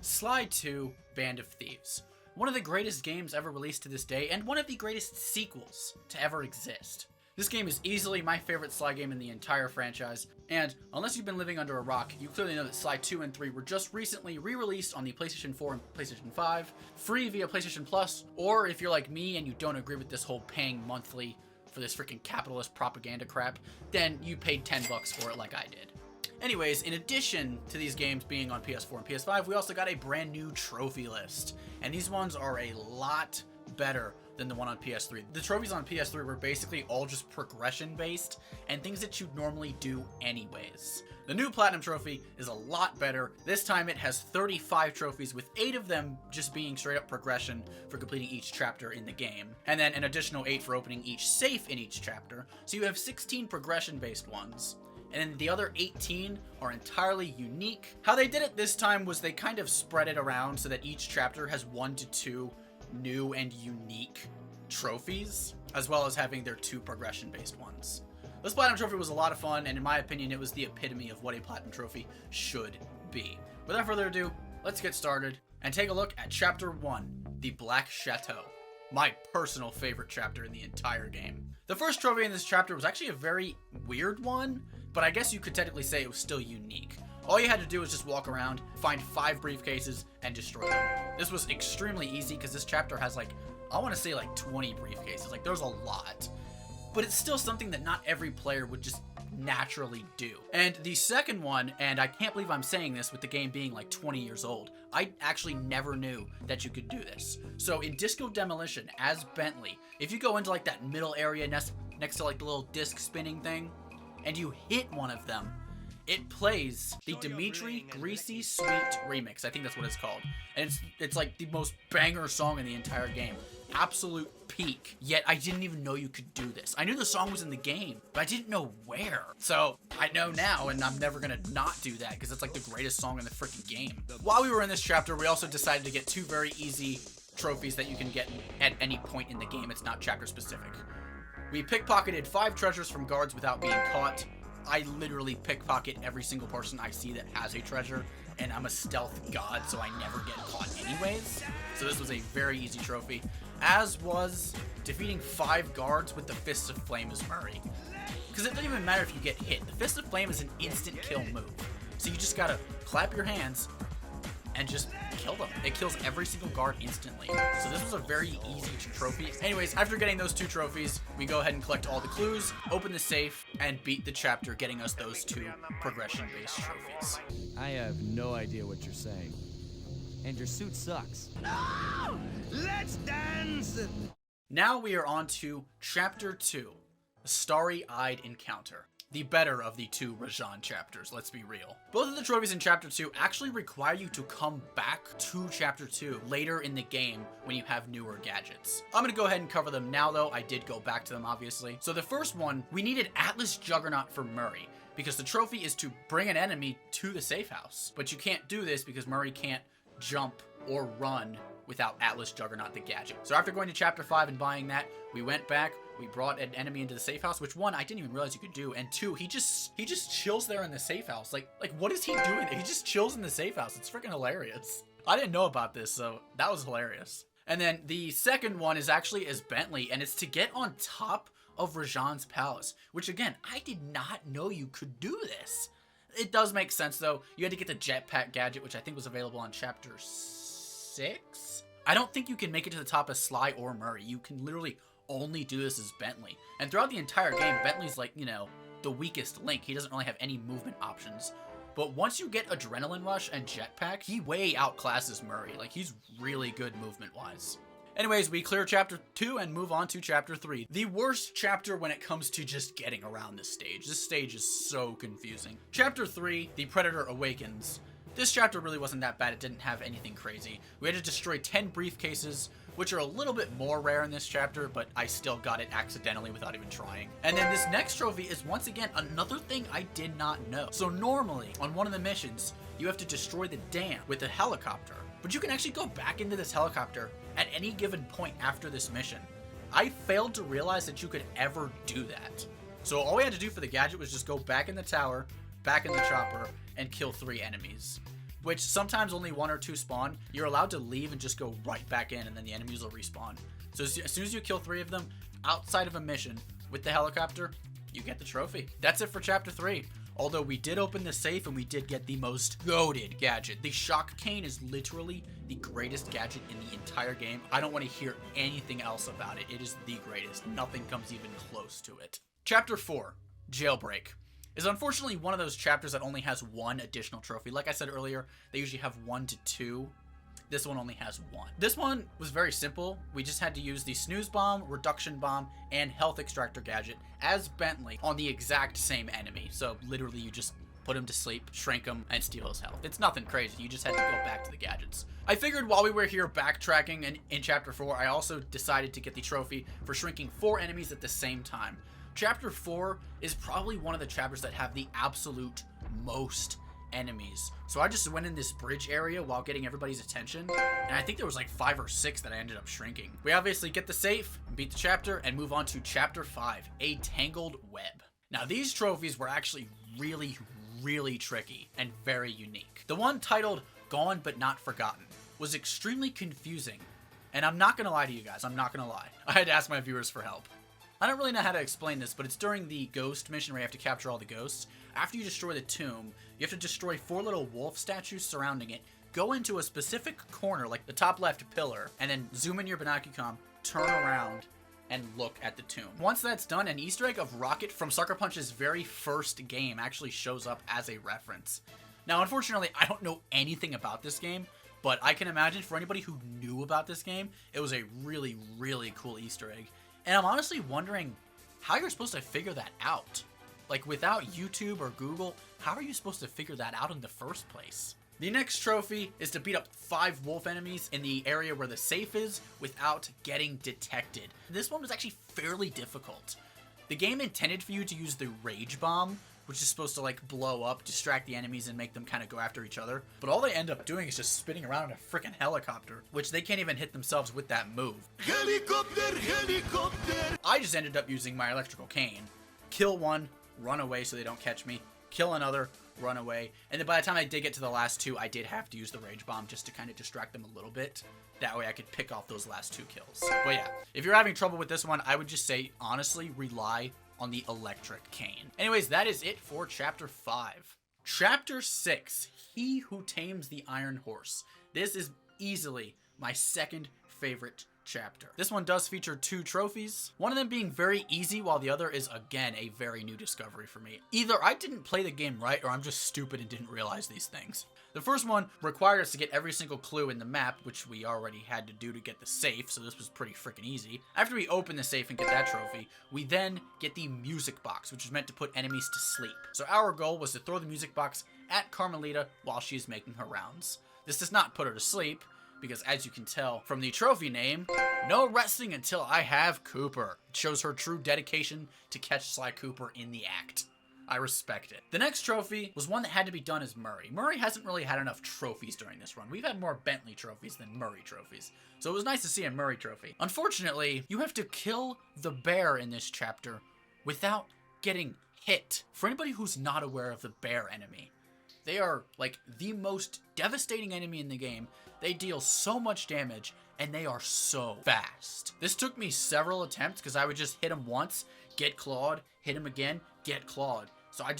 Sly 2 Band of Thieves. One of the greatest games ever released to this day, and one of the greatest sequels to ever exist. This game is easily my favorite Sly game in the entire franchise, and unless you've been living under a rock, you clearly know that Sly 2 and 3 were just recently re-released on the PlayStation 4 and PlayStation 5, free via PlayStation Plus, or if you're like me and you don't agree with this whole paying monthly for this freaking capitalist propaganda crap, then you paid 10 bucks for it like I did. Anyways, in addition to these games being on PS4 and PS5, we also got a brand new trophy list, and these ones are a lot better than the one on PS3. The trophies on PS3 were basically all just progression based and things that you'd normally do anyways. The new Platinum trophy is a lot better. This time it has 35 trophies, with 8 of them just being straight up progression for completing each chapter in the game, and then an additional 8 for opening each safe in each chapter. So you have 16 progression based ones, and then the other 18 are entirely unique. How they did it this time was they kind of spread it around so that each chapter has 1 to 2 new and unique trophies, as well as having their 2 progression based ones. This Platinum trophy was a lot of fun, and in my opinion it was the epitome of what a Platinum trophy should be. Without further ado, let's get started and take a look at Chapter 1, the Black Chateau. My personal favorite chapter in the entire game. The first trophy in this chapter was actually a very weird one, but I guess you could technically say it was still unique. All you had to do was just walk around, find 5 briefcases, and destroy them. This was extremely easy because this chapter has I want to say 20 briefcases. There's a lot. But it's still something that not every player would just naturally do. And the second one, and I can't believe I'm saying this with the game being 20 years old, I actually never knew that you could do this. So in Disco Demolition, as Bentley, if you go into that middle area next to the little disc spinning thing, and you hit one of them, it plays the Dimitri Greasy Sweet remix. I think that's what it's called. And it's the most banger song in the entire game. Absolute peak. Yet I didn't even know you could do this. I knew the song was in the game, but I didn't know where. So I know now, and I'm never gonna not do that because it's the greatest song in the freaking game. While we were in this chapter, we also decided to get 2 very easy trophies that you can get at any point in the game. It's not chapter specific. We pickpocketed 5 treasures from guards without being caught. I literally pickpocket every single person I see that has a treasure, and I'm a stealth god, so I never get caught anyways. So this was a very easy trophy, as was defeating 5 guards with the Fists of Flame as Murray. Because it doesn't even matter if you get hit. The Fist of Flame is an instant kill move. So you just gotta clap your hands and just kill them. It kills every single guard instantly. So this was a very easy trophy. Anyways, after getting those 2 trophies, we go ahead and collect all the clues, open the safe, and beat the chapter, getting us those 2 progression-based trophies. I have no idea what you're saying. And your suit sucks. No! Let's dance! Now we are on to Chapter 2, a Starry-Eyed Encounter. The better of the 2 Rajan chapters, let's be real. Both of the trophies in Chapter 2 actually require you to come back to Chapter 2 later in the game when you have newer gadgets. I'm gonna go ahead and cover them now though. I did go back to them obviously. So the first one, we needed Atlas Juggernaut for Murray, because the trophy is to bring an enemy to the safe house. But you can't do this because Murray can't jump or run without Atlas Juggernaut the gadget. So after going to Chapter 5 and buying that, we went back, we brought an enemy into the safe house, which 1, I didn't even realize you could do, and 2, he just chills there in the safe house. What is he doing? He just chills in the safe house. It's freaking hilarious. I didn't know about this, so that was hilarious. And then the second one is actually as Bentley, and it's to get on top of Rajan's palace, which again, I did not know you could do this. It does make sense though. You had to get the jetpack gadget, which I think was available on Chapter 6. I don't think you can make it to the top as Sly or Murray. You can literally only do this as Bentley. And throughout the entire game, Bentley's the weakest link. He doesn't really have any movement options. But once you get Adrenaline Rush and Jetpack, he way outclasses Murray. He's really good movement-wise. Anyways, we clear Chapter 2 and move on to Chapter 3. The worst chapter when it comes to just getting around this stage. This stage is so confusing. Chapter 3, The Predator Awakens. This chapter really wasn't that bad. It didn't have anything crazy. We had to destroy 10 briefcases, which are a little bit more rare in this chapter, but I still got it accidentally without even trying. And then this next trophy is once again another thing I did not know. So normally, on one of the missions, you have to destroy the dam with a helicopter, but you can actually go back into this helicopter at any given point after this mission. I failed to realize that you could ever do that. So all we had to do for the gadget was just go back in the tower, back in the chopper, and kill 3 enemies. which sometimes only 1 or 2 spawn, you're allowed to leave and just go right back in, and then the enemies will respawn. So as soon as you kill 3 of them outside of a mission with the helicopter, you get the trophy. That's it for Chapter 3. Although we did open the safe and we did get the most goated gadget. The shock cane is literally the greatest gadget in the entire game. I don't want to hear anything else about it. It is the greatest. Nothing comes even close to it. Chapter 4, Jailbreak, is unfortunately one of those chapters that only has 1 additional trophy. Like I said earlier, they usually have 1 to 2. This one only has 1. This one was very simple. We just had to use the snooze bomb, reduction bomb, and health extractor gadget as Bentley on the exact same enemy. So literally you just put him to sleep, shrink him, and steal his health. It's nothing crazy. You just had to go back to the gadgets. I figured while we were here backtracking in Chapter 4, I also decided to get the trophy for shrinking 4 enemies at the same time. Chapter 4 is probably one of the chapters that have the absolute most enemies. So I just went in this bridge area while getting everybody's attention, and I think there was like 5 or 6 that I ended up shrinking. We obviously get the safe, beat the chapter, and move on to Chapter 5, a Tangled Web. Now these trophies were actually really tricky and very unique. The one titled Gone But Not Forgotten was extremely confusing, and I'm not gonna lie to you guys, I'm not gonna lie. I had to ask my viewers for help. I don't really know how to explain this, but it's during the ghost mission where you have to capture all the ghosts. After you destroy the tomb, you have to destroy 4 little wolf statues surrounding it, go into a specific corner, like the top left pillar, and then zoom in your binocular, turn around, and look at the tomb. Once that's done, an Easter egg of Rocket from Sucker Punch's very first game actually shows up as a reference. Now, unfortunately, I don't know anything about this game, but I can imagine for anybody who knew about this game, it was a really cool Easter egg. And I'm honestly wondering how you're supposed to figure that out. Like, without YouTube or Google, how are you supposed to figure that out in the first place? The next trophy is to beat up 5 wolf enemies in the area where the safe is without getting detected. This one was actually fairly difficult. The game intended for you to use the rage bomb, which is supposed to like blow up, distract the enemies, and make them kind of go after each other. But all they end up doing is just spinning around in a freaking helicopter, which they can't even hit themselves with that move. Helicopter, helicopter! I just ended up using my electrical cane. Kill one, run away so they don't catch me. Kill another, run away. And then by the time I did get to the last 2, I did have to use the rage bomb just to kind of distract them a little bit. That way I could pick off those last 2 kills. But yeah, if you're having trouble with this one, I would just say, honestly, rely on the electric cane. Anyways, that is it for Chapter 5. Chapter 6, He Who Tames the Iron Horse. This is easily my second favorite chapter. This one does feature 2 trophies, one of them being very easy while the other is again a very new discovery for me. Either I didn't play the game right or I'm just stupid and didn't realize these things. The first one required us to get every single clue in the map, which we already had to do to get the safe, so this was pretty freaking easy. After we open the safe and get that trophy, we then get the music box, which is meant to put enemies to sleep. So our goal was to throw the music box at Carmelita while she's making her rounds. This does not put her to sleep, because as you can tell from the trophy name, no resting until I have Cooper. It shows her true dedication to catch Sly Cooper in the act. I respect it. The next trophy was one that had to be done as Murray. Murray hasn't really had enough trophies during this run. We've had more Bentley trophies than Murray trophies. So it was nice to see a Murray trophy. Unfortunately, you have to kill the bear in this chapter without getting hit. For anybody who's not aware of the bear enemy, they are like the most devastating enemy in the game. They deal so much damage and they are so fast. This took me several attempts because I would just hit him once, get clawed, hit him again, get clawed. So I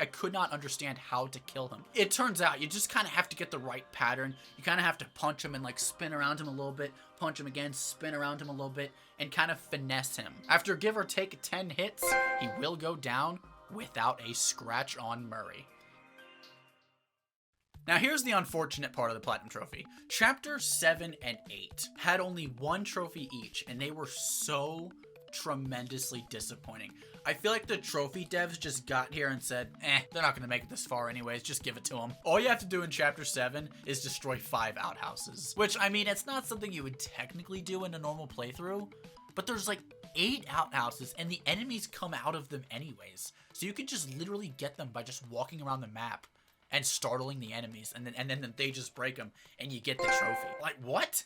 could not understand how to kill him. It turns out you just kind of have to get the right pattern. You kind of have to punch him and like spin around him a little bit, punch him again, spin around him a little bit, and kind of finesse him. After give or take 10 hits, he will go down without a scratch on Murray. Now here's the unfortunate part of the Platinum Trophy. Chapter 7 and 8 had only 1 trophy each, and they were so tremendously disappointing. I feel like the trophy devs just got here and said, they're not going to make it this far anyways, just give it to them. All you have to do in Chapter 7 is destroy 5 outhouses. Which, I mean, it's not something you would technically do in a normal playthrough, but there's like 8 outhouses, and the enemies come out of them anyways. So you can just literally get them by just walking around the map and startling the enemies, and then they just break them, and you get the trophy. Like, what?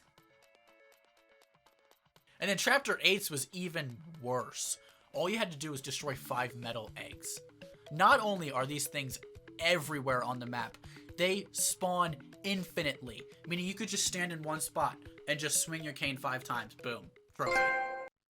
And then Chapter 8 was even worse. All you had to do was destroy 5 metal eggs. Not only are these things everywhere on the map, They spawn infinitely, meaning you could just stand in one spot and just swing your cane 5 times. Boom. Trophy.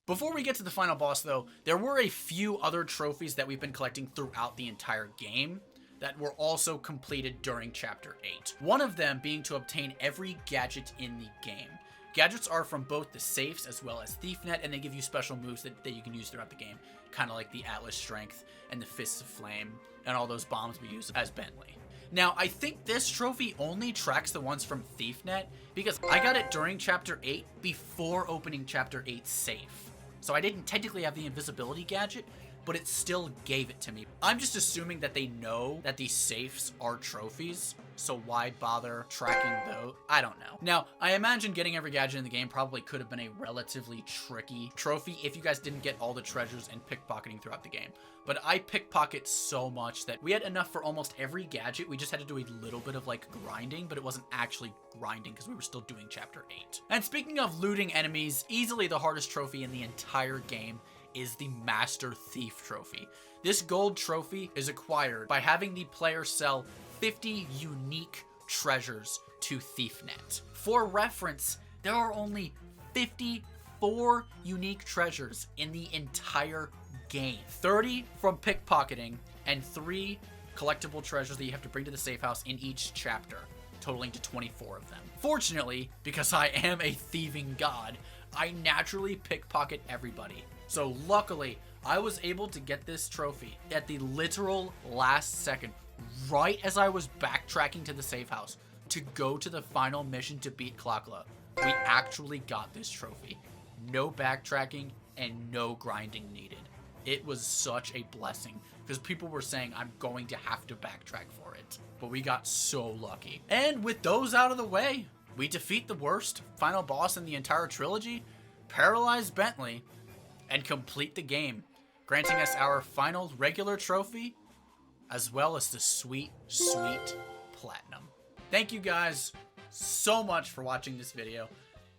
Before we get to the final boss though, there were a few other trophies that we've been collecting throughout the entire game that were also completed during Chapter 8. One of them being to obtain every gadget in the game. Gadgets are from both the safes as well as ThiefNet, and they give you special moves that you can use throughout the game. Kind of like the Atlas Strength and the Fists of Flame and all those bombs we use as Bentley. Now, I think this trophy only tracks the ones from ThiefNet because I got it during Chapter 8 before opening Chapter 8's safe. So I didn't technically have the invisibility gadget, but it still gave it to me. I'm just assuming that they know that these safes are trophies, so why bother tracking those? I don't know. Now, I imagine getting every gadget in the game probably could have been a relatively tricky trophy if you guys didn't get all the treasures and pickpocketing throughout the game. But I pickpocket so much that we had enough for almost every gadget. We just had to do a little bit of like grinding, but it wasn't actually grinding because we were still doing Chapter 8. And speaking of looting enemies, easily the hardest trophy in the entire game is the Master Thief trophy. This gold trophy is acquired by having the player sell 50 unique treasures to ThiefNet. For reference, there are only 54 unique treasures in the entire game. 30 from pickpocketing and 3 collectible treasures that you have to bring to the safe house in each chapter, totaling to 24 of them. Fortunately, because I am a thieving god, I naturally pickpocket everybody. So luckily, I was able to get this trophy at the literal last second, right as I was backtracking to the safe house to go to the final mission to beat Klakla. We actually got this trophy. No backtracking and no grinding needed. It was such a blessing because people were saying I'm going to have to backtrack for it. But we got so lucky. And with those out of the way, we defeat the worst final boss in the entire trilogy, Paralyzed Bentley, and complete the game, granting us our final regular trophy, as well as the sweet, sweet platinum. Thank you guys so much for watching this video.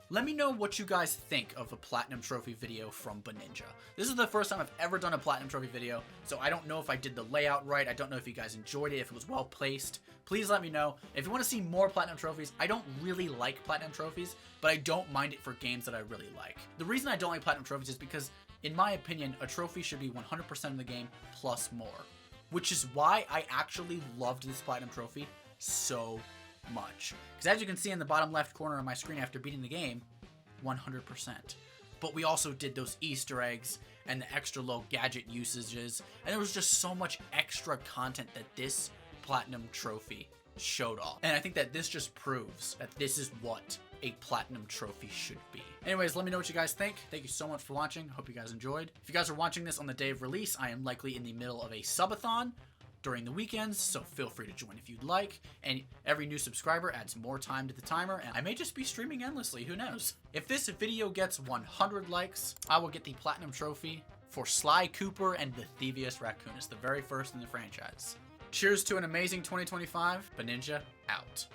Let me know what you guys think of a platinum trophy video from Baninja. This is the first time I've ever done a platinum trophy video, so I don't know if I did the layout right. I don't know if you guys enjoyed it, if it was well placed. Please let me know. If you want to see more platinum trophies, I don't really like platinum trophies, but I don't mind it for games that I really like. The reason I don't like platinum trophies is because, in my opinion, a trophy should be 100% of the game plus more, which is why I actually loved this platinum trophy so much. Because as you can see in the bottom left corner of my screen after beating the game, 100%. But we also did those Easter eggs and the extra low gadget usages, and there was just so much extra content that this platinum trophy showed off. And I think that this just proves that this is what a platinum trophy should be. Anyways, let me know what you guys think. Thank you so much for watching. Hope you guys enjoyed. If you guys are watching this on the day of release, I am likely in the middle of a subathon during the weekends, so feel free to join if you'd like. And every new subscriber adds more time to the timer, and I may just be streaming endlessly, who knows? If this video gets 100 likes, I will get the platinum trophy for Sly Cooper and the Thievius Raccoonus, the very first in the franchise. Cheers to an amazing 2025. Baninja out.